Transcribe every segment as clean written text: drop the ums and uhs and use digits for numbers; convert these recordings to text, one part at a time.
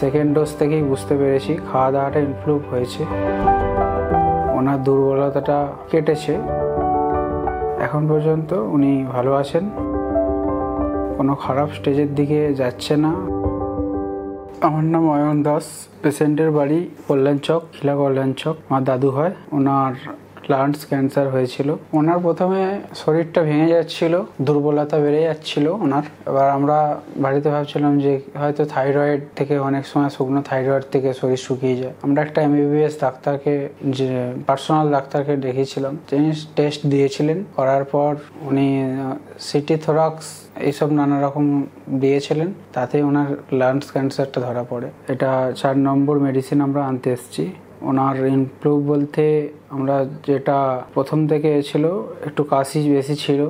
Second dose থেকেই বুঝতে পেরেছি খাওয়া দাওয়াটা ইমপ্রুভ হয়েছে, ওনার দুর্বলতাটা কেটেছে। এখন পর্যন্ত উনি ভালো আছেন, কোনো খারাপ স্টেজের দিকে যাচ্ছে না। আমার নাম অয়ন দাস, পেশেন্টের বাড়ি কল্যাণচক, খিলা কল্যাণচক। আমার দাদু হয়, ওনার লাংস ক্যান্সার হয়েছিল। ওনার প্রথমে শরীরটা ভেঙে যাচ্ছিল, দুর্বলতা বেড়ে যাচ্ছিল ওনার। এবার আমরা বাড়িতে ভাবছিলাম যে হয়তো থাইরয়েড থেকে, অনেক সময় শুকনো থাইরয়েড থেকে শরীর শুকিয়ে যায়। আমরা একটা MBBS ডাক্তারকে, যে পার্সোনাল ডাক্তারকে দেখিয়েছিলাম, তিনি টেস্ট দিয়েছিলেন। করার পর উনি সিটি থোরাক্স এইসব নানা রকম দিয়েছিলেন, তাতে ওনার লাংস ক্যান্সারটা ধরা পড়ে। এটা 4 নম্বর মেডিসিন আমরা আনতে এসেছি। ওনার ইমপ্রুভ বলতে আমরা যেটা প্রথম থেকে ছিল, একটু কাশি বেশি ছিল,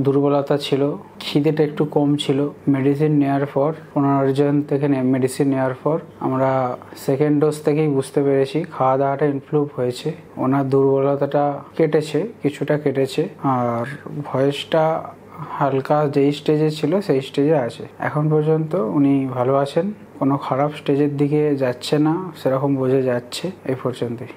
দুর্বলতা ছিল, খিদেটা একটু কম ছিল। মেডিসিন নেওয়ার পর 15 জন থেকে মেডিসিন নেওয়ার পর আমরা সেকেন্ড ডোজ থেকেই বুঝতে পেরেছি খাওয়া দাওয়াটা ইমপ্রুভ হয়েছে, ওনার দুর্বলতাটা কেটেছে, কিছুটা কেটেছে। আর ভয়েসটা হালকা যেই স্টেজে ছিল সেই স্টেজে আছে। এখন পর্যন্ত উনি ভালো আছেন, কোনো খারাপ স্টেজের দিকে যাচ্ছে না, সেরকম বোঝা যাচ্ছে এই পর্যন্তই।